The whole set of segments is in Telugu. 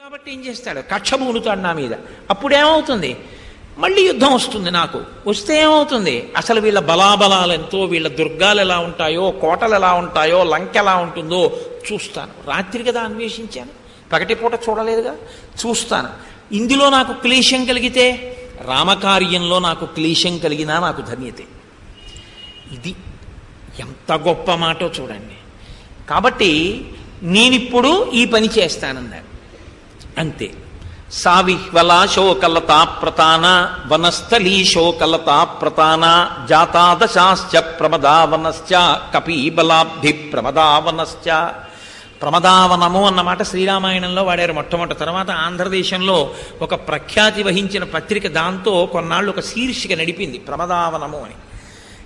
కాబట్టి ఏం చేస్తాడు, కక్ష పూనుతాడు నా మీద. అప్పుడేమవుతుంది, మళ్ళీ యుద్ధం వస్తుంది. నాకు వస్తే ఏమవుతుంది, అసలు వీళ్ళ బలాబలాలు ఎంతో, వీళ్ళ దుర్గాలు ఎలా ఉంటాయో, కోటలు ఎలా ఉంటాయో, లంక ఎలా ఉంటుందో చూస్తాను. రాత్రి కదా అన్వేషించాను, పగటిపూట చూడలేదుగా, చూస్తాను. ఇందులో నాకు క్లేశం కలిగితే, రామకార్యంలో నాకు క్లేశం కలిగినా నాకు ధన్యతే. ఇది ఎంత గొప్ప మాటో చూడండి. కాబట్టి నేనిప్పుడు ఈ పని చేస్తానన్నాడు. అంతే. సావిహ్వలా శోకలతా ప్రతాన వనస్థలీ శోకలతా ప్రతాన జాతాదశాశ్చ ప్రమదావనశ్చ కపీబలాబ్ధి ప్రమదావనశ్చ. ప్రమదావనము అన్నమాట శ్రీరామాయణంలో వాడారు మొట్టమొదటి. తర్వాత ఆంధ్రదేశంలో ఒక ప్రఖ్యాతి వహించిన పత్రిక దాంతో కొన్నాళ్ళు ఒక శీర్షిక నడిపింది, ప్రమదావనము అని.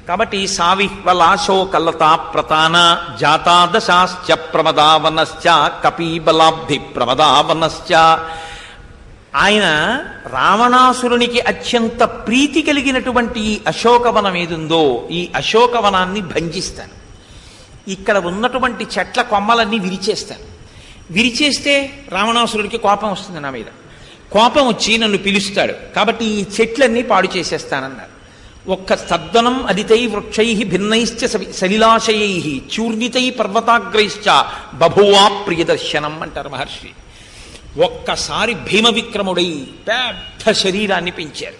కాబట్టి సావిహ్వలాశోకలతా ప్రతాన జాతాదశాశ్చ ప్రమదావనశ్చ కపీబలాబ్ధి ప్రమదావనశ్చ. ఆయన రావణాసురునికి అత్యంత ప్రీతి కలిగినటువంటి ఈ అశోకవనం ఏదుందో, ఈ అశోకవనాన్ని భంజిస్తాను. ఇక్కడ ఉన్నటువంటి చెట్ల కొమ్మలన్నీ విరిచేస్తాను. విరిచేస్తే రావణాసురుడికి కోపం వస్తుంది నా మీద. కోపం వచ్చి నన్ను పిలుస్తాడు. కాబట్టి ఈ చెట్లన్నీ పాడు చేసేస్తానన్నారు. ఒక్క సద్వనం అదితై వృక్షై భిన్నైశ్చ సలిలాశయై చూర్ణితై పర్వతాగ్రైశ్చ బభువా ప్రియదర్శనం అంటారు మహర్షి. ఒక్కసారి భీమ విక్రముడై పెద్ద శరీరాన్ని పెంచారు.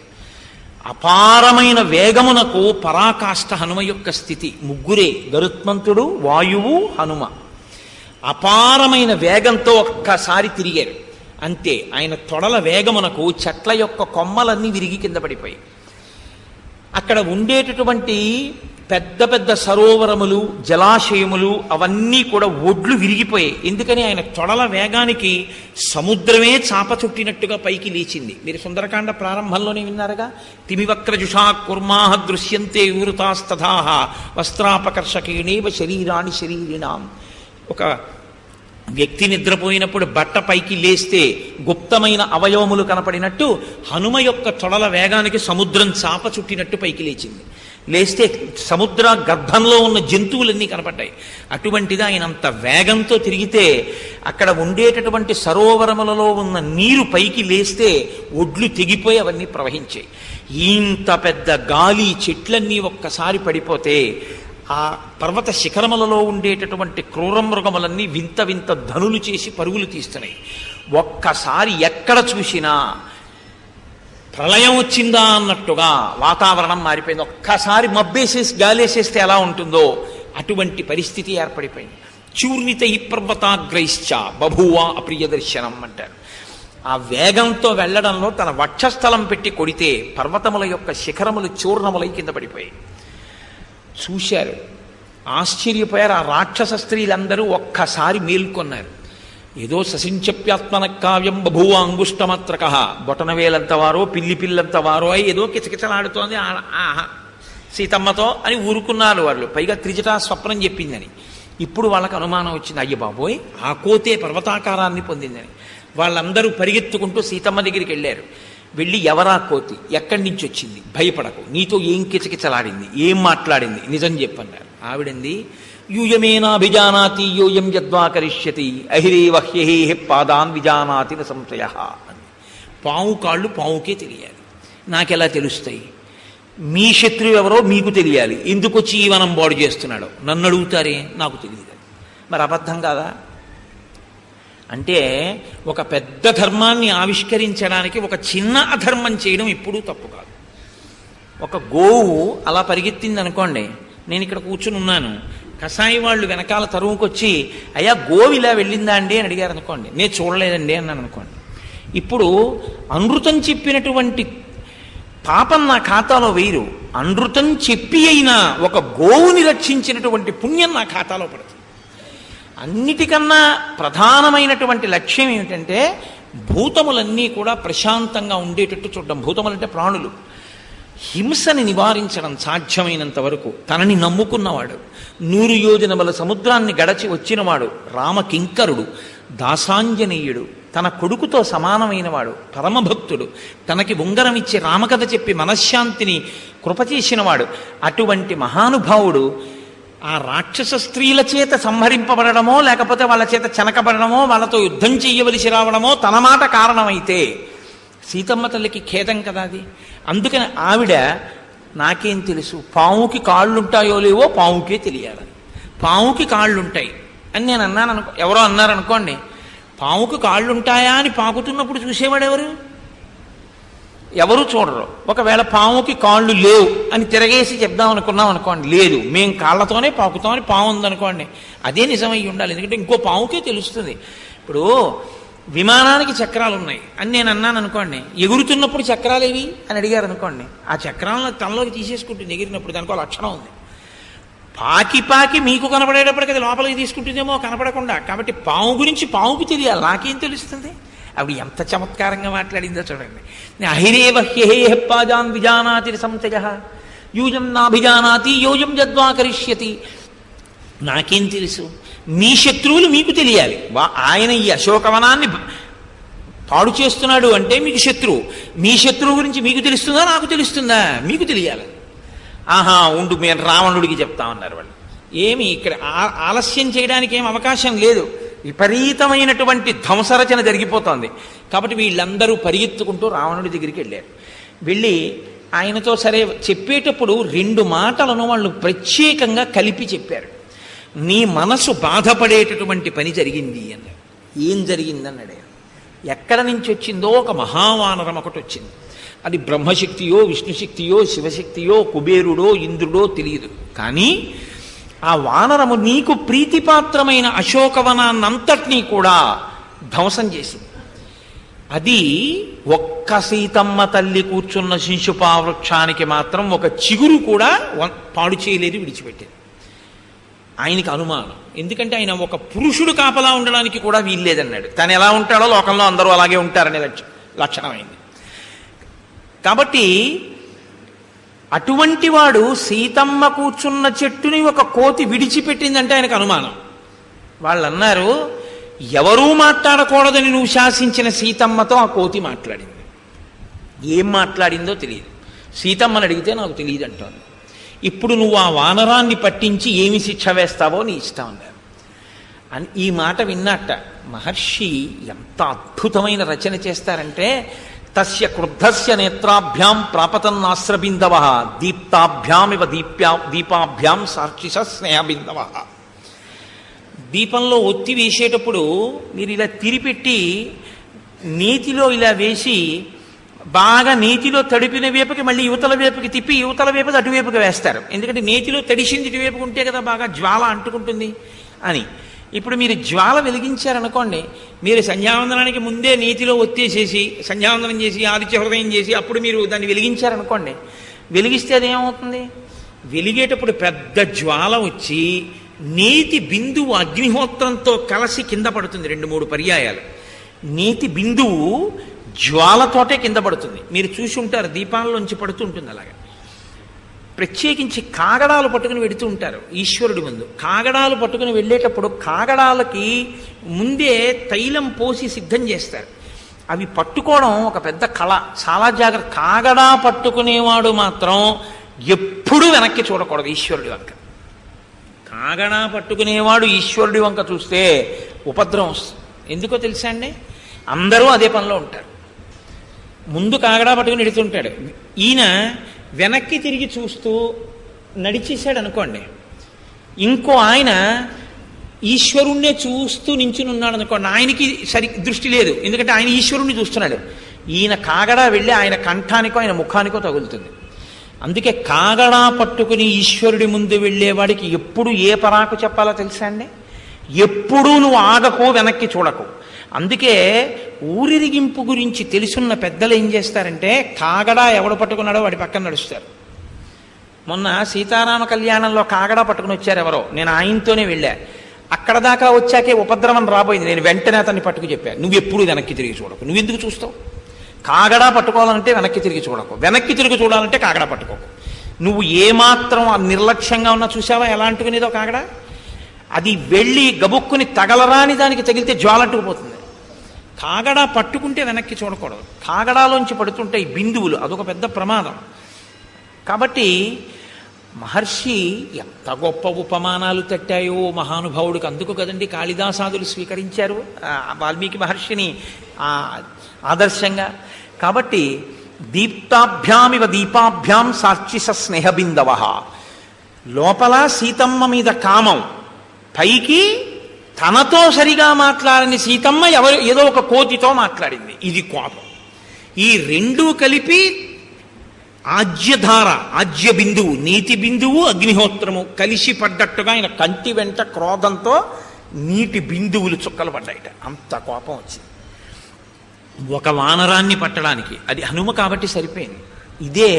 అపారమైన వేగమునకు పరాకాష్ఠ హనుమ యొక్క స్థితి. ముగ్గురే, గరుత్మంతుడు, వాయువు, హనుమ. అపారమైన వేగంతో ఒక్కసారి తిరిగారు. అంతే, ఆయన తొడల వేగమునకు చెట్ల యొక్క కొమ్మలన్నీ విరిగి కింద పడిపోయి, అక్కడ ఉండేటటువంటి పెద్ద పెద్ద సరోవరములు, జలాశయములు అవన్నీ కూడా ఒడ్లు విరిగిపోయాయి. ఎందుకని, ఆయన తొడల వేగానికి సముద్రమే చాప చుట్టినట్టుగా పైకి లేచింది. మీరు సుందరకాండ ప్రారంభంలోనే విన్నారుగా, తిమివక్రజుషా కుర్మాహ దృశ్యంతే వివృతాస్తథాహ వస్త్రాపకర్షకేణేవ శరీరాణి శరీరిణాం. ఒక వ్యక్తి నిద్రపోయినప్పుడు బట్ట పైకి లేస్తే గుప్తమైన అవయవములు కనపడినట్టు హనుమ యొక్క తొడల వేగానికి సముద్రం చాప చుట్టినట్టు పైకి లేచింది. లేస్తే సముద్ర గర్భంలో ఉన్న జంతువులన్నీ కనపడ్డాయి. అటువంటిది ఆయన అంత వేగంతో తిరిగితే అక్కడ ఉండేటటువంటి సరోవరములలో ఉన్న నీరు పైకి లేస్తే ఒడ్లు తెగిపోయి అవన్నీ ప్రవహించాయి. ఇంత పెద్ద గాలి, చెట్లన్నీ ఒక్కసారి పడిపోతే ఆ పర్వత శిఖరములలో ఉండేటటువంటి క్రూర మృగములన్నీ వింత వింత ధనులు చేసి పరుగులు తీస్తున్నాయి. ఒక్కసారి ఎక్కడ చూసినా ప్రళయం వచ్చిందా అన్నట్టుగా వాతావరణం మారిపోయింది. ఒక్కసారి మబ్బేసేసి గాలేసేస్తే ఎలా ఉంటుందో అటువంటి పరిస్థితి ఏర్పడిపోయింది. చూర్ణిత ఈ పర్వతాగ్రైశ్చ బభువా అప్రియదర్శనం అంటారు. ఆ వేగంతో వెళ్లడంలో తన వక్షస్థలం పెట్టి కొడితే పర్వతముల యొక్క శిఖరములు చూర్ణములై కింద పడిపోయాయి. చూశారు, ఆశ్చర్యపోయారు. ఆ రాక్షస స్త్రీలందరూ ఒక్కసారి మేల్కొన్నారు. ఏదో ససించప్యాత్మన కావ్యం బభూవ అంగుష్టమాత్రక, బొటనవేలంత వారో పిల్లి పిల్లంత వారో అయి ఏదో కిచకిచలాడుతోంది సీతమ్మతో అని ఊరుకున్నారు వాళ్ళు. పైగా త్రిజటా స్వప్నం చెప్పిందని. ఇప్పుడు వాళ్ళకు అనుమానం వచ్చింది, అయ్య బాబోయ్ ఆ కోతే పర్వతాకారాన్ని పొందిందని. వాళ్ళందరూ పరిగెత్తుకుంటూ సీతమ్మ దగ్గరికి వెళ్ళారు. వెళ్ళి, ఎవరా కోతి, ఎక్కడి నుంచి వచ్చింది, భయపడకు, నీతో ఏం కిచకిచలాడింది, ఏం మాట్లాడింది, నిజం చెప్పన్నారు. ఆవిడంది, యూయమేనాభిజానాతి యోయం యద్వా కరిష్యతి అహిరేవహ్యహే పాదాన్ విజానాతి న సంశయ అని. పాము కాళ్ళు పావుకే తెలియాలి, నాకెలా తెలుస్తాయి? మీ శత్రువు ఎవరో మీకు తెలియాలి. ఎందుకు వచ్చి ఈ వనం బాడు చేస్తున్నాడో నన్ను అడుగుతారే, నాకు తెలియదు. మరి అబద్ధం కాదా? అంటే ఒక పెద్ద ధర్మాన్ని ఆవిష్కరించడానికి ఒక చిన్న అధర్మం చేయడం ఎప్పుడూ తప్పు కాదు. ఒక గోవు అలా పరిగెత్తింది అనుకోండి, నేను ఇక్కడ కూర్చుని ఉన్నాను, కసాయి వాళ్ళు వెనకాల తరువుకొచ్చి అయ్యా గోవు ఇలా వెళ్ళిందా అండి అని అడిగారు అనుకోండి, నేను చూడలేదండి అన్నాను అనుకోండి. ఇప్పుడు అనృతం చెప్పినటువంటి పాపం నా ఖాతాలో వేయరు, అనృతం చెప్పి అయినా ఒక గోవుని రక్షించినటువంటి పుణ్యం నా ఖాతాలో పడుతుంది. అన్నిటికన్నా ప్రధానమైనటువంటి లక్ష్యం ఏమిటంటే భూతములన్నీ కూడా ప్రశాంతంగా ఉండేటట్టు చూడడం. భూతములంటే ప్రాణులు. హింసని నివారించడం సాధ్యమైనంత వరకు. తనని నమ్ముకున్నవాడు, 100 యోజనముల సముద్రాన్ని గడచి వచ్చినవాడు, రామకింకరుడు, దాసాంజనేయుడు, తన కొడుకుతో సమానమైనవాడు, పరమభక్తుడు, తనకి ఉంగరం ఇచ్చి రామకథ చెప్పి మనశ్శాంతిని కృప చేసినవాడు, అటువంటి మహానుభావుడు ఆ రాక్షస స్త్రీల చేత సంహరింపబడమో లేకపోతే వాళ్ళ చేత చెనకబడమో వాళ్ళతో యుద్ధం చెయ్యవలసి రావడమో తన మాట కారణమైతే సీతమ్మ తల్లికి ఖేదం కదా అది. అందుకని ఆవిడ నాకేం తెలుసు, పావుకి కాళ్ళుంటాయో లేవో పావుకే తెలియాలని. పావుకి కాళ్ళుంటాయి అని నేను అన్నాను అనుకో, ఎవరో అన్నారనుకోండి, పావుకి కాళ్ళుంటాయా అని పాకుతున్నప్పుడు చూసేవాడు ఎవరు చూడరు. ఒకవేళ పావుకి కాళ్ళు లేవు అని తిరగేసి చెప్దాం అనుకున్నాం అనుకోండి, లేదు మేము కాళ్ళతోనే పాకుతామని పాము ఉందనుకోండి, అదే నిజమై ఉండాలి. ఎందుకంటే ఇంకో పావుకే తెలుస్తుంది. ఇప్పుడు విమానానికి చక్రాలు ఉన్నాయి అని నేను అన్నాను అనుకోండి, ఎగురుతున్నప్పుడు చక్రాలు ఏవి అని అడిగారు అనుకోండి, ఆ చక్రాలను తనలోకి తీసేసుకుంటుంది ఎగిరినప్పుడు, దానికో లక్షణం ఉంది. పాకి పాకి మీకు కనపడేటప్పటికి అది లోపలికి తీసుకుంటుందేమో కనపడకుండా. కాబట్టి పాము గురించి పావుకి తెలియాలి, నాకేం తెలుస్తుంది? అవి ఎంత చమత్కారంగా మాట్లాడిందో చూడండి. అహిరేవ హ్యహేహ పాజాన్ విజానాతి సంశయ యూజం నాభిజానాతి యోజం జద్వా కరిష్యతి. నాకేం తెలుసు? మీ శత్రువులు మీకు తెలియాలి. ఆయన ఈ అశోకవనాన్ని పాడు చేస్తున్నాడు అంటే మీకు శత్రువు. మీ శత్రువు గురించి మీకు తెలుస్తుందా నాకు తెలుస్తుందా? మీకు తెలియాలి. ఆహా ఉండు మేము రావణుడికి చెప్తామన్నారు వాళ్ళు. ఏమి ఇక్కడ ఆలస్యం చేయడానికి ఏం అవకాశం లేదు. విపరీతమైనటువంటి ధ్వంసరచన జరిగిపోతోంది. కాబట్టి వీళ్ళందరూ పరిగెత్తుకుంటూ రావణుడి దగ్గరికి వెళ్ళారు. వెళ్ళి ఆయనతో సరే చెప్పేటప్పుడు 2 మాటలను వాళ్ళు ప్రత్యేకంగా కలిపి చెప్పారు. నీ మనసు బాధపడేటటువంటి పని జరిగింది అన్నాడు. ఏం జరిగిందన్నాడు. ఎక్కడ నుంచి వచ్చిందో ఒక మహావానరం ఒకటి వచ్చింది. అది బ్రహ్మశక్తియో విష్ణుశక్తియో శివశక్తియో కుబేరుడో ఇంద్రుడో తెలియదు. కానీ ఆ వానరము నీకు ప్రీతిపాత్రమైన అశోకవనాన్నంతటినీ కూడా ధ్వంసం చేసింది. అది ఒక్క సీతమ్మ తల్లి కూర్చున్న శింశుపా వృక్షానికి మాత్రం ఒక చిగురు కూడా పాడు చేయలేదు, విడిచిపెట్టింది. ఆయనకి అనుమానం. ఎందుకంటే ఆయన ఒక పురుషుడు కాపలా ఉండడానికి కూడా వీల్లేదన్నాడు. తను ఎలా ఉంటాడో లోకంలో అందరూ అలాగే ఉంటారనే లక్షణమైంది. కాబట్టి అటువంటి వాడు సీతమ్మ కూర్చున్న చెట్టుని ఒక కోతి విడిచిపెట్టిందంటే ఆయనకు అనుమానం. వాళ్ళు అన్నారు, ఎవరూ మాట్లాడకూడదని నువ్వు శాసించిన సీతమ్మతో ఆ కోతి మాట్లాడింది. ఏం మాట్లాడిందో తెలియదు. సీతమ్మని అడిగితే నాకు తెలియదు అంటోంది. ఇప్పుడు నువ్వు ఆ వానరాన్ని పట్టించి ఏమి శిక్ష వేస్తావో నీ ఇష్టం అన్నారు. అని ఈ మాట విన్నట్ట మహర్షి ఎంత అద్భుతమైన రచన చేస్తారంటే, తస్య క్రుద్ధస్య నేత్రాభ్యాం ప్రాపతన్నాశ్రబిందవ దీప్తాభ్యామివ దీపాభ్యాం సాక్షిష స్నేహబిందవ. దీపంలో ఒత్తి వేసేటప్పుడు మీరు ఇలా తిరిపెట్టి నేతిలో ఇలా వేసి బాగా నేతిలో తడిపిన వేపుకి మళ్ళీ యువతల వేపుకి తిప్పి యువతల వేపుకి అటువైపుకి వేస్తారు. ఎందుకంటే నేతిలో తడిసింది ఇటువైపుకి ఉంటే కదా బాగా జ్వాల అంటుకుంటుంది అని. ఇప్పుడు మీరు జ్వాల వెలిగించారనుకోండి, మీరు సంధ్యావందనానికి ముందే నేతిలో ఒత్తేసేసి సంధ్యావందనం చేసి ఆదిత్య హృదయం చేసి అప్పుడు మీరు దాన్ని వెలిగించారనుకోండి, వెలిగిస్తే అదేమవుతుంది? వెలిగేటప్పుడు పెద్ద జ్వాల వచ్చి నేతి బిందువు అగ్నిహోత్రంతో కలిసి కింద పడుతుంది 2-3 పర్యాయాలు. నేతి బిందువు జ్వాలతోటే కింద పడుతుంది. మీరు చూసి ఉంటారు, దీపాల్లోంచి పడుతూ ఉంటుంది అలాగా. ప్రత్యేకించి కాగడాలు పట్టుకుని వెడుతూ ఉంటారు ఈశ్వరుడి ముందు. కాగడాలు పట్టుకుని వెళ్ళేటప్పుడు కాగడాలకి ముందే తైలం పోసి సిద్ధం చేస్తారు. అవి పట్టుకోవడం ఒక పెద్ద కళ, చాలా జాగ్రత్త. కాగడా పట్టుకునేవాడు మాత్రం ఎప్పుడూ వెనక్కి చూడకూడదు ఈశ్వరుడి వంక. కాగడా పట్టుకునేవాడు ఈశ్వరుడి వంక చూస్తే ఉపద్రవం వస్తుంది. ఎందుకో తెలుసా అండి? అందరూ అదే పనిలో ఉంటారు. ముందు కాగడా పట్టుకుని ఎడుతుంటాడు, ఈయన వెనక్కి తిరిగి చూస్తూ నడిచేశాడు అనుకోండి, ఇంకో ఆయన ఈశ్వరుణ్ణే చూస్తూ నించుని ఉన్నాడు అనుకోండి, ఆయనకి దృష్టి లేదు, ఎందుకంటే ఆయన ఈశ్వరుణ్ణి చూస్తున్నాడు. ఈయన కాగడా వెళ్ళి ఆయన కంఠానికో ఆయన ముఖానికో తగులుతుంది. అందుకే కాగడా పట్టుకుని ఈశ్వరుడి ముందు వెళ్ళేవాడికి ఎప్పుడు ఏ పరాకు చెప్పాలో తెలుసా అండి? ఎప్పుడూ నువ్వు ఆగకు, వెనక్కి చూడకు. అందుకే ఊరిరిగింపు గురించి తెలుసున్న పెద్దలు ఏం చేస్తారంటే, కాగడా ఎవడు పట్టుకున్నాడో వాడి పక్కన నడుస్తారు. మొన్న సీతారామ కళ్యాణంలో కాగడా పట్టుకుని వచ్చారు ఎవరో, నేను ఆయనతోనే వెళ్ళా. అక్కడ దాకా వచ్చాకే ఉపద్రవం రాబోయింది. నేను వెంటనే అతన్ని పట్టుకు చెప్పాను, నువ్వు ఎప్పుడు వెనక్కి తిరిగి చూడకు. నువ్వెందుకు చూస్తావు? కాగడా పట్టుకోవాలంటే వెనక్కి తిరిగి చూడకు, వెనక్కి తిరిగి చూడాలంటే కాగడా పట్టుకోకు. నువ్వు ఏమాత్రం నిర్లక్ష్యంగా ఉన్నా చూసావా ఎలా అంటుకునేదో కాగడా? అది వెళ్ళి గబుక్కుని తగలరాని దానికి తగిలితే జ్వాలంటుకుపోతుంది. కాగడా పట్టుకుంటే వెనక్కి చూడకూడదు. కాగడాలోంచి పడుతుంటాయి బిందువులు, అదొక పెద్ద ప్రమాదం. కాబట్టి మహర్షి ఎంత గొప్ప ఉపమానాలు తట్టాయో మహానుభావుడికి. అందుకు కదండి కాళిదాసాదులు స్వీకరించారు వాల్మీకి మహర్షిని ఆదర్శంగా. కాబట్టి దీప్తాభ్యామివ దీపాభ్యాం సాక్షి స్నేహబిందవ. లోపల సీతమ్మ మీద కామం, పైకి తనతో సరిగా మాట్లాడని సీతమ్మ ఏదో ఒక కోతితో మాట్లాడింది, ఇది కోపం. ఈ రెండూ కలిపి ఆజ్యధార, ఆజ్య బిందువు, నీతి బిందువు, అగ్నిహోత్రము కలిసి పడ్డట్టుగా ఆయన కంటి వెంట క్రోధంతో నీటి బిందువులు చుక్కలు పడ్డాయిట. అంత కోపం వచ్చింది ఒక వానరాన్ని పట్టడానికి. అది హనుమ కాబట్టి సరిపోయింది. ఇదే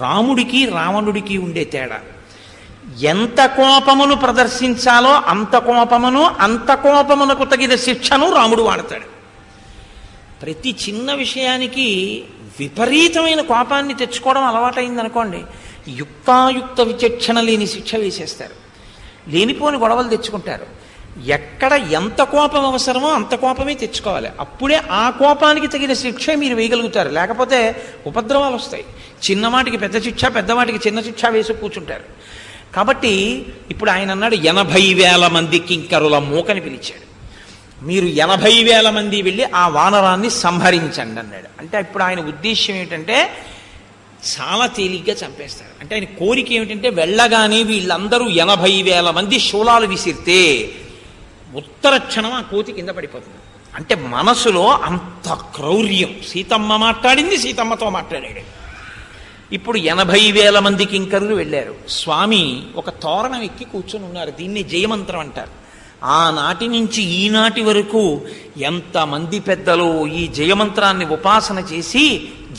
రాముడికి రావణుడికి ఉండే తేడా. ఎంత కోపమును ప్రదర్శించాలో అంత కోపమునకు తగిన శిక్షను రాముడు వాడతాడు. ప్రతి చిన్న విషయానికి విపరీతమైన కోపాన్ని తెచ్చుకోవడం అలవాటైందనుకోండి, యుక్తాయుక్త విచక్షణ లేని శిక్ష వేసేస్తారు, లేనిపోని గొడవలు తెచ్చుకుంటారు. ఎక్కడ ఎంత కోపం అవసరమో అంత కోపమే తెచ్చుకోవాలి. అప్పుడే ఆ కోపానికి తగిన శిక్ష మీరు వేయగలుగుతారు. లేకపోతే ఉపద్రవాలు వస్తాయి. చిన్నవాటికి పెద్ద శిక్ష, పెద్దవాటికి చిన్న శిక్ష వేసి కూర్చుంటారు. కాబట్టి ఇప్పుడు ఆయన అన్నాడు 80,000 మంది కింకరుల మూకని పిలిచాడు. మీరు 80,000 మంది వెళ్ళి ఆ వానరాన్ని సంహరించండి అన్నాడు. అంటే ఇప్పుడు ఆయన ఉద్దేశ్యం ఏమిటంటే చాలా తేలిగ్గా చంపేస్తారు. అంటే ఆయన కోరిక ఏమిటంటే వెళ్ళగానే వీళ్ళందరూ 80,000 మంది శూలాలు విసిరితే ఉత్తర క్షణం ఆ కోతి కింద పడిపోతుంది. అంటే మనసులో అంత క్రౌర్యం. సీతమ్మ మాట్లాడింది, సీతమ్మతో మాట్లాడాడు. ఇప్పుడు 80,000 మంది కింకరులు వెళ్ళారు. స్వామి ఒక తోరణం ఎక్కి కూర్చొని ఉన్నారు. దీన్ని జయమంత్రం అంటారు. ఆనాటి నుంచి ఈనాటి వరకు ఎంతమంది పెద్దలు ఈ జయమంత్రాన్ని ఉపాసన చేసి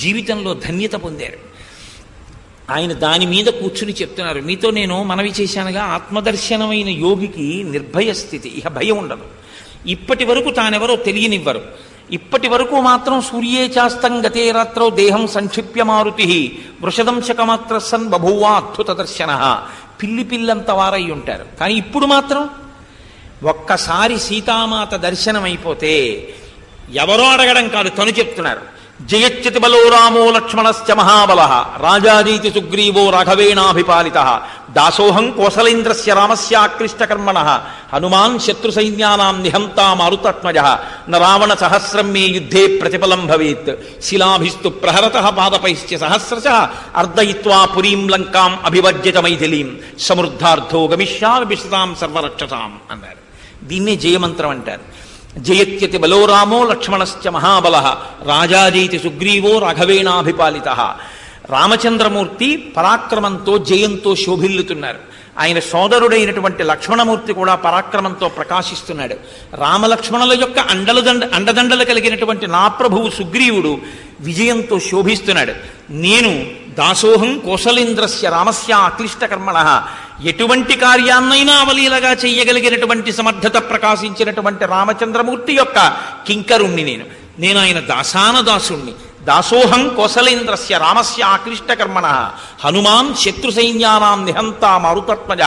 జీవితంలో ధన్యత పొందారు. ఆయన దాని మీద కూర్చుని చెప్తున్నారు, మీతో నేను మనవి చేశానుగా, ఆత్మదర్శనమైన యోగికి నిర్భయ స్థితి, ఇక భయం ఉండదు. ఇప్పటి వరకు తానెవరో తెలియనివ్వరు. ఇప్పటి వరకు మాత్రం సూర్యే చాస్తం గతే రాత్రో దేహం సంక్షిప్య మారుతి వృషదంశకమాత్ర సన్ బభూవా అద్భుత దర్శన, పిల్లంత వారై ఉంటారు. కానీ ఇప్పుడు మాత్రం ఒక్కసారి సీతామాత దర్శనం అయిపోతే ఎవరో అడగడం కాదు, తను చెప్తున్నారు. జయచ్యతి బలో రామో లక్ష్మణశ్చ మహాబల రాజాదీతి సుగ్రీవో రాఘవేణాభిపాలిత దాసోహం కోసలేంద్రస్య రామస్యాక్లిష్టకర్మణ హనుమాన్ శత్రు సైన్యానాం నిహంతా మారుతత్మజ న రావణ సహస్రం మే యుద్ధే ప్రతిఫలం భవేత్ శిలాభిస్తు ప్రహరత పాదపైశ్చ సహస్రశ అర్ధయిత్వా పురీం లంకాం అభివర్జిత మైథిలీం సమృద్ధార్థో గమిష్యామి విశతాం సర్వరక్షసాం అన్నారు. దీన్నే జయమంత్రం అంటారు. జయత్యతి బలో రామో లక్ష్మణశ్చ మహాబల రాజాజీతి సుగ్రీవో రాఘవేణాభిపాలిత. రామచంద్రమూర్తి పరాక్రమంతో జయంతో శోభిల్లుతున్నారు. ఆయన సోదరుడైనటువంటి లక్ష్మణమూర్తి కూడా పరాక్రమంతో ప్రకాశిస్తున్నాడు. రామలక్ష్మణుల యొక్క అండదండలు కలిగినటువంటి నా ప్రభువు సుగ్రీవుడు విజయంతో శోభిస్తున్నాడు. నేను దాసోహం కోసలేంద్రస్య రామస్య అక్లిష్టకర్మణ, ఎటువంటి కార్యాన్నైనా అవలీలగా చెయ్యగలిగినటువంటి సమర్థత ప్రకాశించినటువంటి రామచంద్రమూర్తి యొక్క కింకరుణ్ణి నేను ఆయన దాసానదాసుణ్ణి. దాసోహం కోసలేంద్రస్య రామస్య ఆక్లిష్టకర్మణ హనుమాన్ శత్రు సైన్యానాం నిహంతా మారుతత్మజ.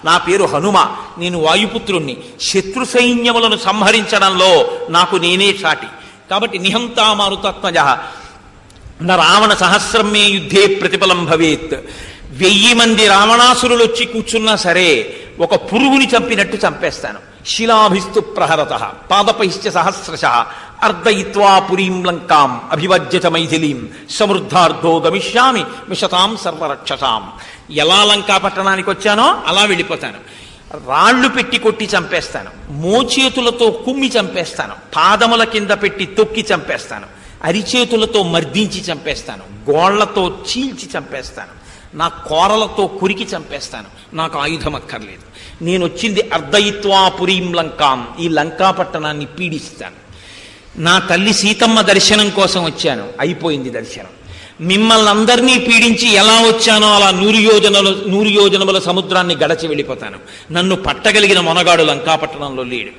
నా పేరు హనుమ, నేను వాయుపుత్రుణ్ణి. శత్రు సైన్యములను సంహరించడంలో నాకు నేనే సాటి. కాబట్టి నిహంతా మారుతత్మజ న రావణ సహస్రం మే యుద్ధే ప్రతిఫలం భవేత్. 1000 మంది రావణాసురులు వచ్చి కూర్చున్నా సరే ఒక పురుగుని చంపినట్టు చంపేస్తాను. శిలాభిస్తు ప్రహరత పాదపైశ్చ సహస్రశ అర్ధయిత్వా పురీం లంకాం అభివర్జిత మైథిలీం సమృద్ధార్థో గమిష్యామి విశతాం సర్వరక్షసాం. ఎలా లంకా పట్టణానికి వచ్చానో అలా వెళ్ళిపోతాను. రాళ్లు పెట్టి కొట్టి చంపేస్తాను, మోచేతులతో కుమ్మి చంపేస్తాను, పాదముల కింద పెట్టి తొక్కి చంపేస్తాను, అరిచేతులతో మర్దించి చంపేస్తాను, గోళ్లతో చీల్చి చంపేస్తాను, నా కోరలతో కురికి చంపేస్తాను. నాకు ఆయుధం అక్కర్లేదు. నేను వచ్చింది అర్ధయిత్వా పురీం లంకాం, ఈ లంకా పట్టణాన్ని పీడిస్తాను. నా తల్లి సీతమ్మ దర్శనం కోసం వచ్చాను, అయిపోయింది దర్శనం. మిమ్మల్ని అందరినీ పీడించి ఎలా వచ్చానో అలా 100 యోజనముల సముద్రాన్ని గడచి వెళ్ళిపోతాను. నన్ను పట్టగలిగిన మొనగాడు లంకాపట్టణంలో లేడు.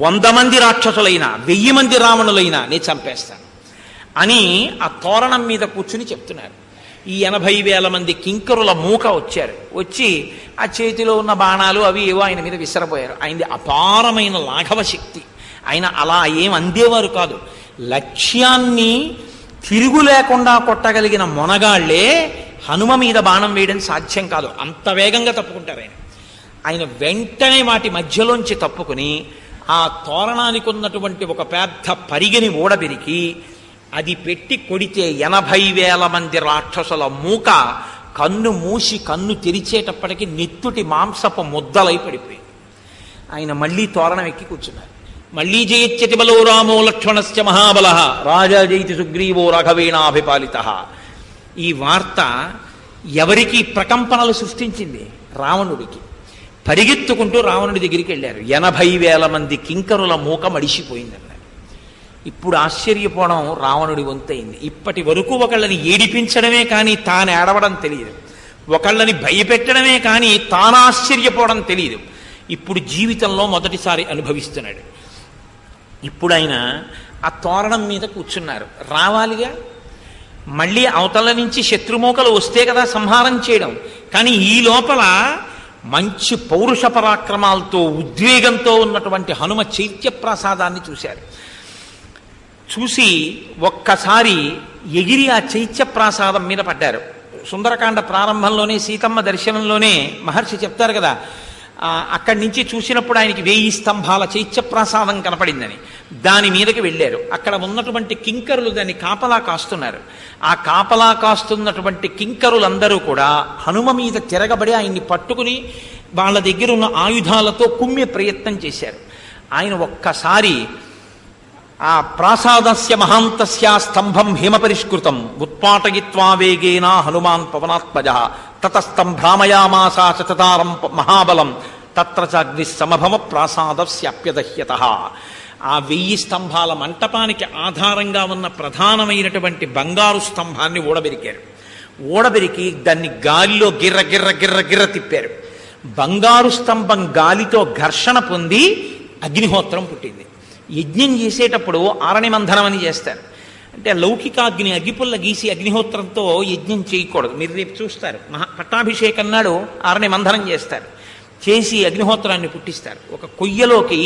100 మంది రాక్షసులైనా 1000 మంది రావణులైనా నేను చంపేస్తాను అని ఆ తోరణం మీద కూర్చుని చెప్తున్నారు. ఈ 80,000 మంది కింకరుల మూక వచ్చారు. వచ్చి ఆ చేతిలో ఉన్న బాణాలు అవి ఏవో ఆయన మీద విసరబోయారు. ఆయనది అపారమైన లాఘవ శక్తి. ఆయన అలా ఏం అందేవారు కాదు. లక్ష్యాన్ని తిరుగు లేకుండా కొట్టగలిగిన మొనగాళ్లే హనుమ మీద బాణం వేయడం సాధ్యం కాదు, అంత వేగంగా తప్పుకుంటారు ఆయన. ఆయన వెంటనే వాటి మధ్యలోంచి తప్పుకుని ఆ తోరణానికి ఉన్నటువంటి ఒక పెద్ద పరిగెని ఊడబెరికి అది పెట్టి కొడితే 80,000 మంది రాక్షసుల మూక కన్ను మూసి కన్ను తెరిచేటప్పటికి నెత్తుటి మాంసపు ముద్దలై పడిపోయింది. ఆయన మళ్ళీ తోరణం ఎక్కి కూర్చున్నారు. మళ్ళీ జయత్యతి బలో రామో లక్ష్మణస్య మహాబల రాజా జయితి సుగ్రీవో రాఘవేణాభిపాలిత. ఈ వార్త ఎవరికి ప్రకంపనలు సృష్టించింది? రావణుడికి. పరిగెత్తుకుంటూ రావణుడి దగ్గరికి వెళ్ళారు. 80,000 మంది కింకరుల మూక మడిసిపోయిందన్నారు. ఇప్పుడు ఆశ్చర్యపోవడం రావణుడి వంతయింది. ఇప్పటి వరకు ఒకళ్ళని ఏడిపించడమే కానీ తాను ఏడవడం తెలియదు, ఒకళ్ళని భయపెట్టడమే కానీ తాను ఆశ్చర్యపోవడం తెలియదు. ఇప్పుడు జీవితంలో మొదటిసారి అనుభవిస్తున్నాడు. ఇప్పుడు ఆయన ఆ తోరణం మీద కూర్చున్నారు. రావాలిగా, మళ్ళీ అవతల నుంచి శత్రుమూకలు వస్తే కదా సంహారం చేయడం. కానీ ఈ లోపల మంచి పౌరుష పరాక్రమాలతో ఉద్వేగంతో ఉన్నటువంటి హనుమ చైత్యప్రాసాదాన్ని చూశారు. చూసి ఒక్కసారి ఎగిరి ఆ చైత్యప్రాసాదం మీద పడ్డారు. సుందరకాండ ప్రారంభంలోనే సీతమ్మ దర్శనంలోనే మహర్షి చెప్తారు కదా, అక్కడి నుంచి చూసినప్పుడు ఆయనకి 1000 స్తంభాల చైత్యప్రాసాదం కనపడిందని. దాని మీదకి వెళ్ళారు. అక్కడ ఉన్నటువంటి కింకరులు దాన్ని కాపలా కాస్తున్నారు. ఆ కాపలా కాస్తున్నటువంటి కింకరులందరూ కూడా హనుమ మీద తిరగబడి ఆయన్ని పట్టుకుని వాళ్ళ దగ్గర ఉన్న ఆయుధాలతో కుమ్మే ప్రయత్నం చేశారు. ఆయన ఒక్కసారి ఆ ప్రాసాదస్య మహాంతస్య స్తంభం హిమపరిష్కృతం ఉత్పాటయిత్వా వేగేన హనుమాన్ పవనాత్మజ తతస్తం భ్రామయామాస చతారం మహాబలం తత్ర చాగ్ని సమభవ ప్రాసాదస్యాప్యదహ్యత. ఆ 1000 స్తంభాల మంటపానికి ఆధారంగా ఉన్న ప్రధానమైనటువంటి బంగారు స్తంభాన్ని ఊడబెరికారు. ఊడబెరికి దాన్ని గాలిలో గిర్ర గిర్ర గిర్ర గిర్ర తిప్పారు. బంగారు స్తంభం గాలితో ఘర్షణ పొంది అగ్నిహోత్రం పుట్టింది. యజ్ఞం చేసేటప్పుడు ఆరణి మంథనం అని చేస్తారు. అంటే లౌకికాగ్ని అగ్గిపుల్ల గీసి అగ్నిహోత్రంతో యజ్ఞం చేయకూడదు. మీరు రేపు చూస్తారు, పట్టాభిషేకం నాడు ఆరణి మంథనం చేస్తారు. చేసి అగ్నిహోత్రాన్ని పుట్టిస్తారు. ఒక కొయ్యలోకి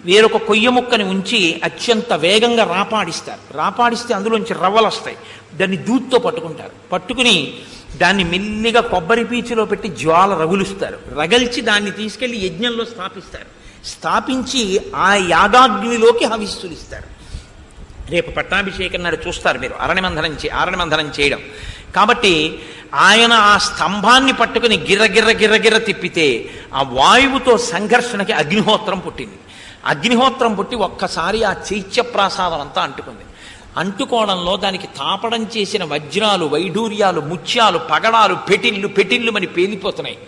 వేరొక కొయ్య ముక్కని ఉంచి అత్యంత వేగంగా రాపాడిస్తారు. రాపాడిస్తే అందులోంచి రవ్వలు వస్తాయి. దాన్ని దూత్తో పట్టుకుంటారు. పట్టుకుని దాన్ని మెల్లిగా కొబ్బరి పీచులో పెట్టి జ్వాల రగులుస్తారు. రగల్చి దాన్ని తీసుకెళ్లి యజ్ఞంలో స్థాపిస్తారు. స్థాపించి ఆ యాగాగ్నిలోకి హవిస్సులిస్తారు. రేపు పట్టాభిషేకం నాడు చూస్తారు మీరు ఆరణిమంధనం చేయడం. కాబట్టి ఆయన ఆ స్తంభాన్ని పట్టుకుని గిర్ర గిర్ర గిర్ర గిర్ర తిప్పితే ఆ వాయువుతో సంఘర్షణకి అగ్నిహోత్రం పుట్టింది. అగ్నిహోత్రం పుట్టి ఒక్కసారి ఆ చైత్యప్రాసాదం అంతా అంటుకుంది. అంటుకోవడంలో దానికి తాపడం చేసిన వజ్రాలు, వైఢూర్యాలు, ముత్యాలు, పగడాలు, పెటిళ్ళు మని పేలిపోతున్నాయి.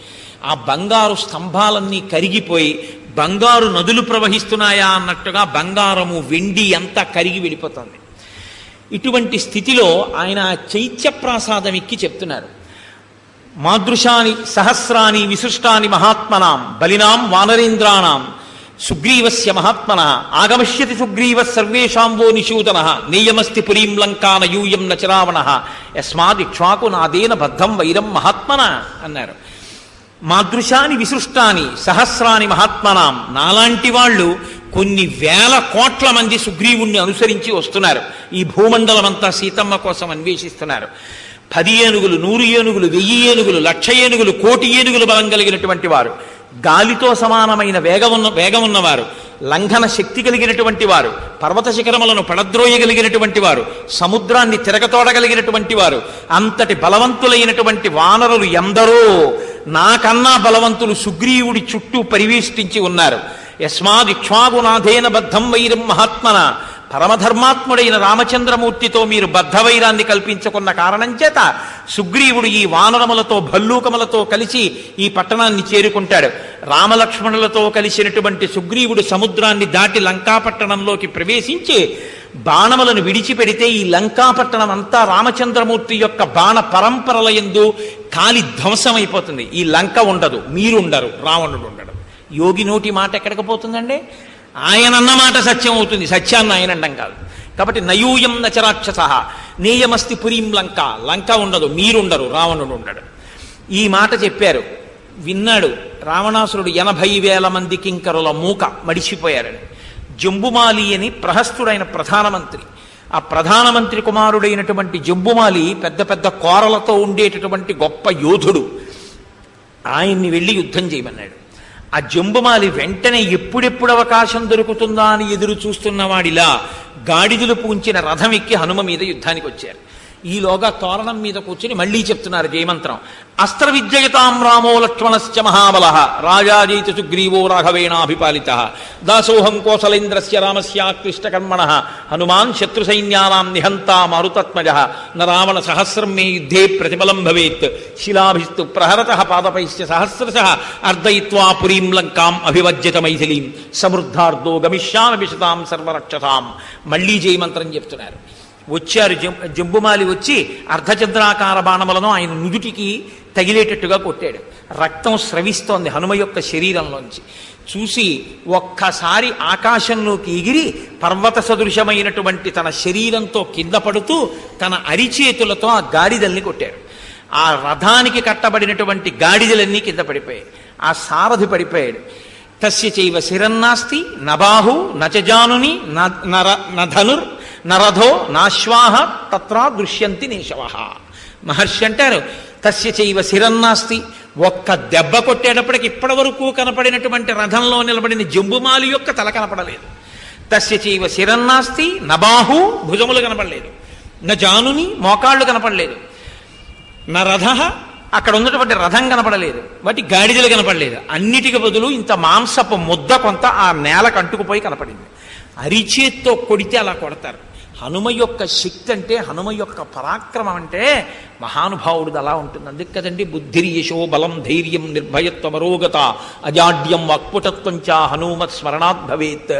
ఆ బంగారు స్తంభాలన్నీ కరిగిపోయి బంగారు నదులు ప్రవహిస్తున్నాయా అన్నట్టుగా బంగారము, వెండి అంతా కరిగి వెళ్ళిపోతుంది. ఇటువంటి స్థితిలో ఆయన చైత్యప్రాసాదం ఎక్కి చెప్తున్నారు, మాదృశాని సహస్రాని విశిష్టాని మహాత్మనాం బలినాం వానరేంద్రాణం సుగ్రీవస్య మహాత్మన ఆగమిష్యతి సుగ్రీవ సర్వేషాం వో నిషూదన నేయమస్తి పురీం లంకా నయూయం నచరావణ యస్మాద్ ఇక్ష్వాకు నాదేన బద్ధం వైరం మహాత్మన అన్నారు. మాదృశాని విసృష్టాని సహస్రాని మహాత్మనాం, నాలాంటి వాళ్ళు కొన్ని వేల కోట్ల మంది సుగ్రీవుణ్ణి అనుసరించి వస్తున్నారు. ఈ భూమండలం అంతా సీతమ్మ కోసం అన్వేషిస్తున్నారు. 10 ఏనుగులు, 100 ఏనుగులు, 1000 ఏనుగులు, 1,00,000 ఏనుగులు, 1,00,000 ఏనుగులు బలం కలిగినటువంటి వారు, గాలితో సమానమైన వేగమున్నవారు, లంఘన శక్తి కలిగినటువంటి వారు, పర్వత శిఖరములను పడద్రోయగలిగినటువంటి వారు, సముద్రాన్ని తిరగతోడగలిగినటువంటి వారు, అంతటి బలవంతులైనటువంటి వానరులు ఎందరో నాకన్నా బలవంతులు సుగ్రీవుడి చుట్టూ పరివేష్టించి ఉన్నారు. యస్మాద్ ఇక్ష్వాకునాథేన బద్ధం వైరం మహాత్మన, పరమధర్మాత్ముడైన రామచంద్రమూర్తితో మీరు బద్ధవైరాన్ని కల్పించుకున్న కారణం చేత సుగ్రీవుడు ఈ వానరములతో భల్లూకములతో కలిసి ఈ పట్టణాన్ని చేరుకుంటాడు. రామలక్ష్మణులతో కలిసినటువంటి సుగ్రీవుడు సముద్రాన్ని దాటి లంకాపట్టణంలోకి ప్రవేశించి బాణములను విడిచిపెడితే ఈ లంకాపట్టణం అంతా రామచంద్రమూర్తి యొక్క బాణ పరంపరల యందు కాలి ధ్వంసమైపోతుంది. ఈ లంక ఉండదు, మీరుండరు, రావణుడు ఉండడు. యోగి నోటి మాట ఎక్కడికి పోతుందండి? ఆయన అన్నమాట సత్యం అవుతుంది, సత్యాన్ని ఆయన అండం కాదు. కాబట్టి నయూయం నచరాక్షస నేయమస్తి పురీం లంక, లంక ఉండదు, మీరుండరు, రావణుడు ఉండడు. ఈ మాట చెప్పారు. విన్నాడు రావణాసురుడు. 80,000 మంది కింకరుల మూక మడిచిపోయారని. జంబుమాలి అని ప్రహస్తుడైన ప్రధానమంత్రి, ఆ ప్రధానమంత్రి కుమారుడైనటువంటి జంబుమాలి పెద్ద పెద్ద కోరలతో ఉండేటటువంటి గొప్ప యోధుడు. ఆయన్ని వెళ్ళి యుద్ధం చేయమన్నాడు. ఆ జంబుమాలి వెంటనే ఎప్పుడెప్పుడు అవకాశం దొరుకుతుందా అని ఎదురు చూస్తున్నవాడిలా గాడిదలు పూంచిన రథం ఎక్కి హనుమ మీద యుద్ధానికి వచ్చారు. ఈలోగా తోరణం మీద కూర్చుని మళ్లీ చెప్తున్నారు జయమంత్రం. అస్త్ర విద్యయతాం రామో లక్ష్మణశ్చ మహాబల రాజాజీత సుగ్రీవో రాఘవేణాభిపాలిత దాసోహం కోసలేంద్రస్య రామస్యాక్లిష్టకర్మణ హనుమాన్ శత్రు సైన్యానాం నిహంతా మారుతత్మజ న రావణ సహస్రం మే యుద్ధే ప్రతిఫలం భవేత్ శిలాభిస్తు ప్రహరత పాదపైశ్చ సహస్రశ అర్దయిత్వా పురీం లంకాం అభివజ్యత మైథిలీం సమృద్ధార్థో గమిష్యామి విశతాం సర్వరక్షసాం. మళ్లీ జయమంత్రం చెప్తున్నారు. వచ్చారు జంబుమాలి వచ్చి అర్ధచంద్రాకార బాణములను ఆయన నుదుటికి తగిలేటట్టుగా కొట్టాడు. రక్తం స్రవిస్తోంది హనుమ యొక్క శరీరంలోంచి. చూసి ఒక్కసారి ఆకాశంలోకి ఎగిరి పర్వత సదృశమైనటువంటి తన శరీరంతో కింద పడుతూ తన అరిచేతులతో ఆ గాడిదల్ని కొట్టారు. ఆ రథానికి కట్టబడినటువంటి గాడిదలన్నీ కింద పడిపోయాయి. ఆ సారథి పడిపోయాడు. తస్య చైవ శిరన్నాస్తి నబాహు నచజానుని నధనుర్ నరథో నాశ్వాహ తత్రా దృశ్యంతి నేశవః. మహర్షి అంటారు తస్య చైవ శిరన్నాస్తి. ఒక్క దెబ్బ కొట్టేటప్పటికి ఇప్పటి వరకు కనపడినటువంటి రథంలో నిలబడిన జంబుమాలి యొక్క తల కనపడలేదు. తస్య చైవ శిరన్నాస్తి నబాహు భుజములు కనపడలేదు, న జానుని మోకాళ్ళు కనపడలేదు, న రథ అక్కడ ఉన్నటువంటి రథం కనపడలేదు, వాటి గాడిదలు కనపడలేదు. అన్నిటికి బదులు ఇంత మాంసపు ముద్ద కొంత ఆ నేలకు అంటుకుపోయి కనపడింది. అరిచేత్తో కొడితే అలా కొడతారు. హనుమ యొక్క శక్తి అంటే, హనుమ యొక్క పరాక్రమం అంటే మహానుభావుడిది అలా ఉంటుంది. అందుకే కదండి బుద్ధిర్యశో బలం ధైర్యం నిర్భయత్వమరోగత అజాడ్యం వాక్పుటత్వం చ హనుమత్ స్మరణాత్ భవేత్.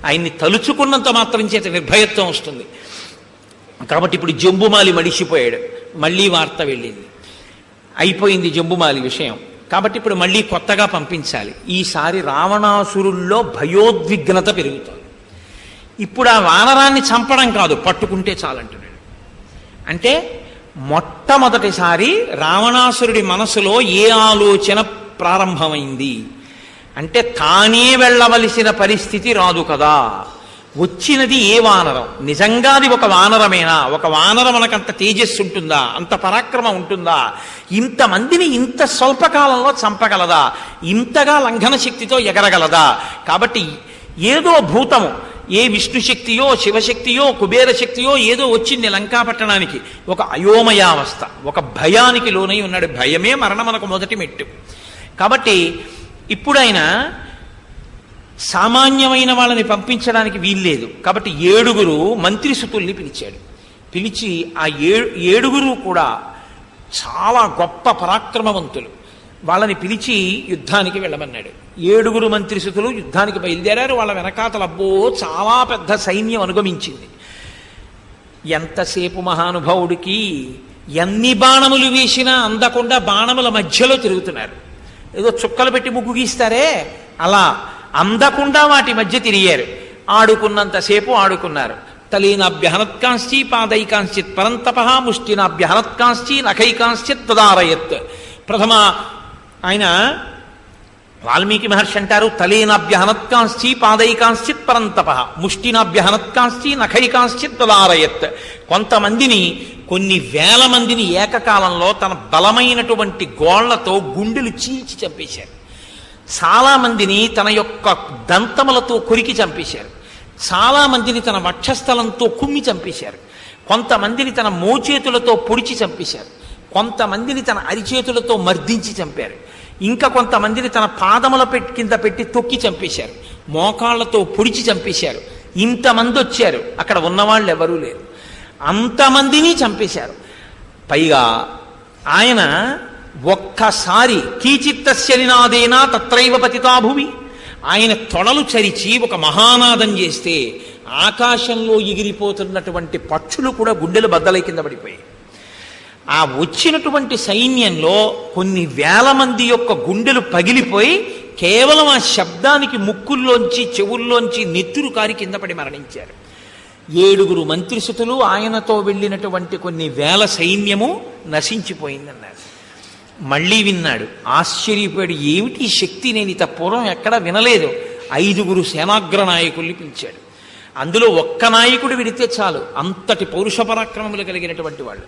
ఆయన్ని తలుచుకున్నంత మాత్రం చేత నిర్భయత్వం వస్తుంది. కాబట్టి ఇప్పుడు జంబుమాలి మడిసిపోయాడు. మళ్ళీ వార్త వెళ్ళింది, అయిపోయింది జంబుమాలి విషయం. కాబట్టి ఇప్పుడు మళ్ళీ కొత్తగా పంపించాలి. ఈసారి రావణాసురుల్లో భయోద్విగ్నత పెరుగుతుంది. ఇప్పుడు ఆ వానరాన్ని చంపడం కాదు, పట్టుకుంటే చాలంటున్నాడు. అంటే మొట్టమొదటిసారి రావణాసురుడి మనసులో ఏ ఆలోచన ప్రారంభమైంది అంటే, తానే వెళ్ళవలసిన పరిస్థితి రాదు కదా, వచ్చినది ఏ వానరం, నిజంగా అది ఒక వానరమేనా, ఒక వానరం మనకంత తేజస్సు ఉంటుందా, అంత పరాక్రమం ఉంటుందా, ఇంతమందిని ఇంత స్వల్పకాలంలో చంపగలదా, ఇంతగా లంఘన శక్తితో ఎగరగలదా. కాబట్టి ఏదో భూతము, ఏ విష్ణు శక్తియో శివశక్తియో కుబేర శక్తియో ఏదో వచ్చింది లంకాపట్టణానికి. ఒక అయోమయావస్థ, ఒక భయానికి లోనై ఉన్నాడు. భయమే మరణం మనకు మొదటి మెట్టు. కాబట్టి ఇప్పుడైనా సామాన్యమైన వాళ్ళని పంపించడానికి వీల్లేదు. కాబట్టి 7 మంత్రిసుతుల్ని పిలిచాడు. పిలిచి ఆ 7 కూడా చాలా గొప్ప పరాక్రమవంతులు. వాళ్ళని పిలిచి యుద్ధానికి వెళ్ళమన్నాడు. 7 మంత్రిసుతులు యుద్ధానికి బయలుదేరారు. వాళ్ళ వెనకాతల అబ్బో చాలా పెద్ద సైన్యం అనుగమించింది. ఎంతసేపు మహానుభావుడికి ఎన్ని బాణములు వేసినా అందకుండా బాణముల మధ్యలో తిరుగుతున్నారు. ఏదో చుక్కలు పెట్టి ముగ్గు గీస్తారే అలా అందకుండా వాటి మధ్య తిరిగారు. ఆడుకున్నంతసేపు ఆడుకున్నారు. తలీనాభ్యహనత్కాంశ్చి పాదైకాంశ్చిత్ పరంతప ముష్టినాభ్యహనత్కాంశ్చి నఖైకాంశ్చిత్ తదారయత్. ప్రథమ ఆయన వాల్మీకి మహర్షి అంటారు, తలీనాభ్యహనత్కాంశ్చి పాదైకాంశ్చిత్ పరంతప ముష్టినాభ్యహనత్కాంశ్చి నఖైకాంశ్చిత్ తదారయత్. కొంతమందిని, కొన్ని వేల మందిని ఏకకాలంలో తన బలమైనటువంటి గోళ్లతో గుండెలు చీల్చి చంపేశారు. చాలామందిని తన యొక్క దంతములతో కొరికి చంపేశారు. చాలామందిని తన వక్షస్థలంతో కుమ్మి చంపేశారు. కొంతమందిని తన మోచేతులతో పొడిచి చంపేశారు. కొంతమందిని తన అరిచేతులతో మర్దించి చంపారు. ఇంకా కొంతమందిని తన పాదముల కింద పెట్టి తొక్కి చంపేశారు. మోకాళ్లతో పొడిచి చంపేశారు. ఇంతమంది వచ్చారు, అక్కడ ఉన్నవాళ్ళు ఎవరూ లేరు. అంతమందిని చంపేశారు. పైగా ఆయన ఒక్కసారి కీచిత్తస్య నినాదేనా తత్రైవ పతితాభువి, ఆయన తొడలు చరిచి ఒక మహానాదం చేస్తే ఆకాశంలో ఎగిరిపోతున్నటువంటి పక్షులు కూడా గుండెలు బద్దలై కింద పడిపోయాయి. ఆ వచ్చినటువంటి సైన్యంలో కొన్ని వేల మంది యొక్క గుండెలు పగిలిపోయి కేవలం ఆ శబ్దానికి ముక్కుల్లోంచి చెవుల్లోంచి నెత్తురు కారి కింద పడి మరణించారు. 7 మంత్రిసుతులు, ఆయనతో వెళ్ళినటువంటి కొన్ని వేల సైన్యము నశించిపోయిందన్నారు. మళ్ళీ విన్నాడు, ఆశ్చర్యపోయాడు. ఏమిటి శక్తి, నేను ఇంత పూర్వం ఎక్కడా వినలేదు. 5 సేనాగ్ర నాయకుల్ని పిలిచాడు. అందులో ఒక్క నాయకుడు విడితే చాలు, అంతటి పౌరుష పరాక్రమములు కలిగినటువంటి వాళ్ళు.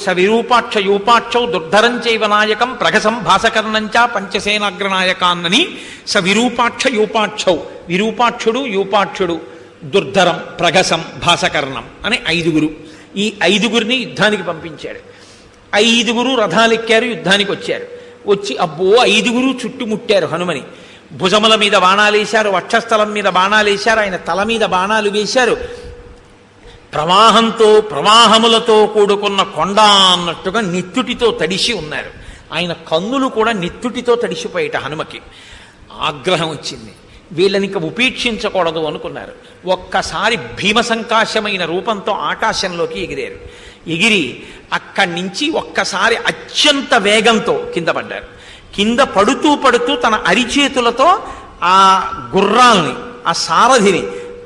సవిరూపాక్ష యూపాక్షౌ దుర్ధరం చైవ నాయకం ప్రగసం భాసకర్ణంచ పంచసేనాగ్రనాయకాన్నని సవిరూపాక్ష యూపాక్షౌ, విరూపాక్షుడు యూపాక్షుడు దుర్ధరం ప్రగసం భాసకర్ణం అని 5. ఈ 5 యుద్ధానికి పంపించాడు. 5 రథాలెక్కారు, యుద్ధానికి వచ్చారు. వచ్చి అబ్బో 5 చుట్టుముట్టారు హనుమని. భుజముల మీద బాణాలేశారు, వక్షస్థలం మీద బాణాలేశారు, ఆయన తల మీద బాణాలు వేశారు. ప్రవాహములతో కూడుకున్న కొండ అన్నట్టుగా నెత్తుటితో తడిసి ఉన్నారు. ఆయన కన్నులు కూడా నెత్తుటితో తడిసిపోయేట. హనుమకి ఆగ్రహం వచ్చింది. వీళ్ళని ఇంక ఉపేక్షించకూడదు అనుకున్నారు. ఒక్కసారి భీమసంకాశమైన రూపంతో ఆకాశంలోకి ఎగిరారు. ఎగిరి అక్కడి నుంచి ఒక్కసారి అత్యంత వేగంతో కింద పడ్డారు. కింద పడుతూ తన అరిచేతులతో ఆ గుర్రాల్ని,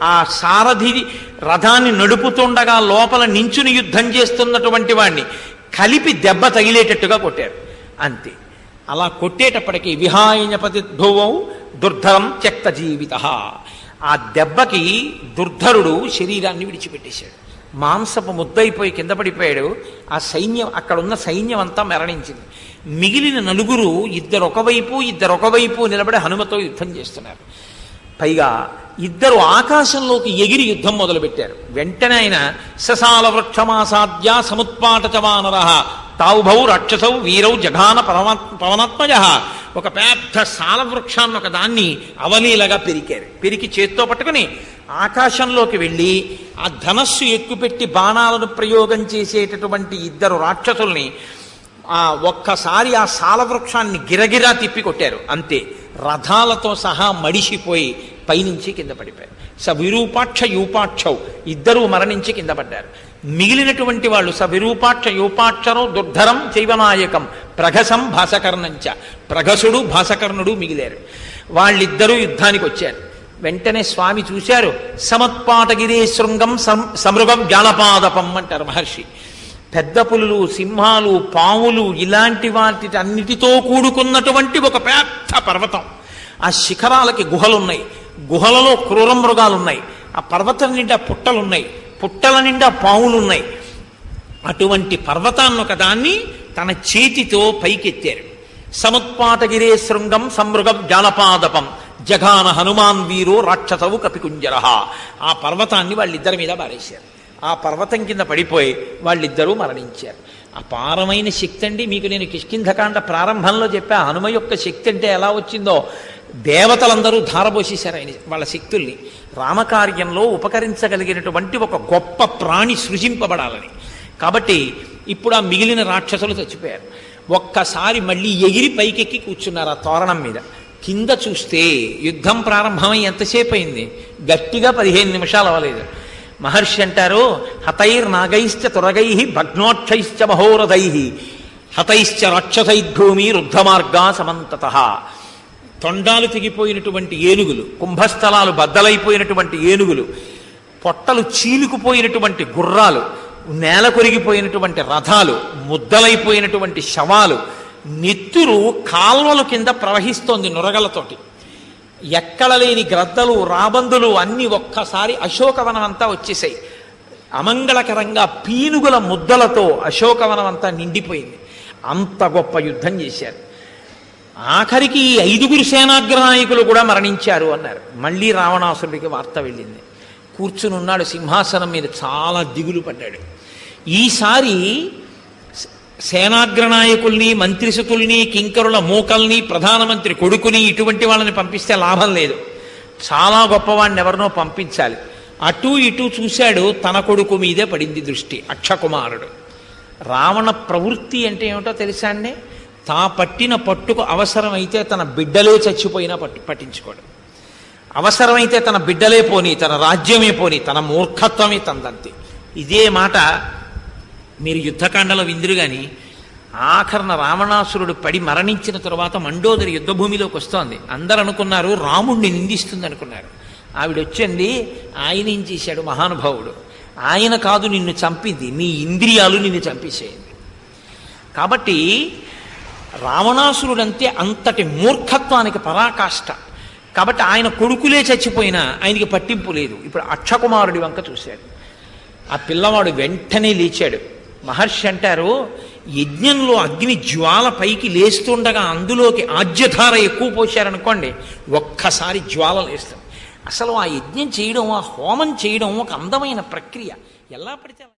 ఆ సారథి రథాన్ని నడుపుతుండగా లోపల నించుని యుద్ధం చేస్తున్నటువంటి వాడిని కలిపి దెబ్బ తగిలేటట్టుగా కొట్టారు. అంతే. అలా కొట్టేటప్పటికీ విహాయపతి ధ్రువం దుర్ధరం త్యక్త జీవిత. ఆ దెబ్బకి దుర్ధరుడు శరీరాన్ని విడిచిపెట్టేశాడు. మాంసపు ముద్దయిపోయి కింద పడిపోయాడు. ఆ సైన్యం, అక్కడున్న సైన్యం అంతా మరణించింది. మిగిలిన 4 ఇద్దరొకవైపు నిలబడి హనుమతో యుద్ధం చేస్తున్నారు. పైగా 2 ఆకాశంలోకి ఎగిరి యుద్ధం మొదలుపెట్టారు. వెంటనే ఆయన ససాల వృక్షమాసాద్య సముత్పాటచవానర తావుభౌ రాక్షసౌ వీరౌ జఘాన పవనాత్మజ. ఒక పెద్ద సాల వృక్షాన్ని ఒక దాన్ని అవలీలగా పెరికి చేత్తో పట్టుకుని ఆకాశంలోకి వెళ్ళి ఆ ధనస్సు ఎక్కుపెట్టి బాణాలను ప్రయోగం చేసేటటువంటి 2 రాక్షసుల్ని ఒక్కసారి ఆ సాలవృక్షాన్ని గిరగిరా తిప్పి కొట్టారు. అంతే. రథాలతో సహా మడిసిపోయి పైనుంచి కింద పడిపోయారు. విరూపాక్ష యూపాక్షౌ 2 మరణించి కింద పడ్డారు. మిగిలినటువంటి వాళ్ళు విరూపాక్ష యూపాక్షరో దుర్ధరం చైవనాయకం ప్రగసం భాసకర్ణంచ, ప్రగసుడు భాసకర్ణుడు మిగిలారు. వాళ్ళిద్దరూ యుద్ధానికి వచ్చారు. వెంటనే స్వామి చూశారు. సమత్పాటగిరే శృంగం సమృగం జాలపాదపం అంటారు మహర్షి. పెద్ద పులులు, సింహాలు, పాములు ఇలాంటి వాటి అన్నిటితో కూడుకున్నటువంటి ఒక పెద్ద పర్వతం. ఆ శిఖరాలకి గుహలున్నాయి, గుహలలో క్రూర మృగాలున్నాయి. ఆ పర్వతం నిండా పుట్టలున్నాయి, పుట్టల నిండా పాములున్నాయి. అటువంటి పర్వతాన్ని ఒక దాన్ని తన చేతితో పైకెత్తారు. సముత్పాటగిరే శృంగం సమృగం జాలపాదపం జఘాన హనుమాన్ వీరో రాక్షసవు కపికుంజర. ఆ పర్వతాన్ని వాళ్ళిద్దరి మీద బారేశారు. ఆ పర్వతం కింద పడిపోయి వాళ్ళిద్దరూ మరణించారు. అపారమైన శక్తి అండి. మీకు నేను కిష్కింధకాండ ప్రారంభంలో చెప్పా, హనుమ యొక్క శక్తి అంటే ఎలా వచ్చిందో. దేవతలందరూ ధారపోసేశారు ఆయన వాళ్ళ శక్తుల్ని. రామకార్యంలో ఉపకరించగలిగినటువంటి ఒక గొప్ప ప్రాణి సృజింపబడాలని. కాబట్టి ఇప్పుడు ఆ మిగిలిన రాక్షసులు చచ్చిపోయారు. ఒక్కసారి మళ్ళీ ఎగిరి పైకెక్కి కూర్చున్నారు ఆ తోరణం మీద. కింద చూస్తే యుద్ధం ప్రారంభమై ఎంతసేపు అయింది? గట్టిగా 15 నిమిషాలు అవ్వలేదు. మహర్షి అంటారు, హతైర్నాగైశ్చ తురగై భగ్నోక్షైశ్చ మహోరథై హతైశ్చ రాక్షసైర్భూమి రుద్ధమార్గా సమంతత. తొండాలు తెగిపోయినటువంటి ఏనుగులు, కుంభస్థలాలు బద్దలైపోయినటువంటి ఏనుగులు, పొట్టలు చీలుకుపోయినటువంటి గుర్రాలు, నేల కొరిగిపోయినటువంటి రథాలు, ముద్దలైపోయినటువంటి శవాలు, నెత్తురు కాల్వల కింద ప్రవహిస్తోంది నురగలతోటి. ఎక్కడలేని గ్రద్దలు, రాబందులు అన్నీ ఒక్కసారి అశోకవనం అంతా వచ్చేసాయి. అమంగళకరంగా పీనుగుల ముద్దలతో అశోకవనం అంతా నిండిపోయింది. అంత గొప్ప యుద్ధం చేశారు. ఆఖరికి 5 సేనాగ్రనాయకులు కూడా మరణించారు అన్నారు. మళ్ళీ రావణాసురుడికి వార్త వెళ్ళింది. కూర్చుని ఉన్నాడు సింహాసనం మీద, చాలా దిగులు పడ్డాడు. ఈసారి సేనాగ్రనాయకుల్ని, మంత్రిసుతుల్ని, కింకరుల మూకల్ని, ప్రధానమంత్రి కొడుకుని, ఇటువంటి వాళ్ళని పంపిస్తే లాభం లేదు. చాలా గొప్పవాడిని ఎవరినో పంపించాలి. అటూ ఇటూ చూశాడు, తన కొడుకు మీదే పడింది దృష్టి. అక్షకుమారుడు. రావణ ప్రవృత్తి అంటే ఏమిటో తెలుసా అండి? తా పట్టిన పట్టుకు అవసరమైతే తన బిడ్డలే చచ్చిపోయినా పట్టించుకోడు. అవసరమైతే తన బిడ్డలే పోని, తన రాజ్యమే పోని, తన మూర్ఖత్వమే తందంతే. ఇదే మాట మీరు యుద్ధకాండలో విందురు కానీ ఆఖరణ రావణాసురుడు పడి మరణించిన తరువాత మండోదరి యుద్ధభూమిలోకి వస్తోంది. అందరు అనుకున్నారు రాముణ్ణి నిందిస్తుంది అనుకున్నారు. ఆవిడ వచ్చింది, ఆయన ఏం చేశాడు మహానుభావుడు? ఆయన కాదు నిన్ను చంపింది, నీ ఇంద్రియాలు నిన్ను చంపేసేయండి. కాబట్టి రావణాసురుడంతే అంతటి మూర్ఖత్వానికి పరాకాష్ట. కాబట్టి ఆయన కొడుకులే చచ్చిపోయినా ఆయనకి పట్టింపు లేదు. ఇప్పుడు అక్షకుమారుడి వంక చూశాడు. ఆ పిల్లవాడు వెంటనే లేచాడు. మహర్షి అంటారు, యజ్ఞంలో అగ్ని జ్వాల పైకి లేస్తుండగా అందులోకి ఆజ్యధార ఎక్కువ పోశారనుకోండి, ఒక్కసారి జ్వాల లేస్తాం. అసలు ఆ యజ్ఞం చేయడం, ఆ హోమం చేయడం ఒక అందమైన ప్రక్రియ. ఎలా పడితే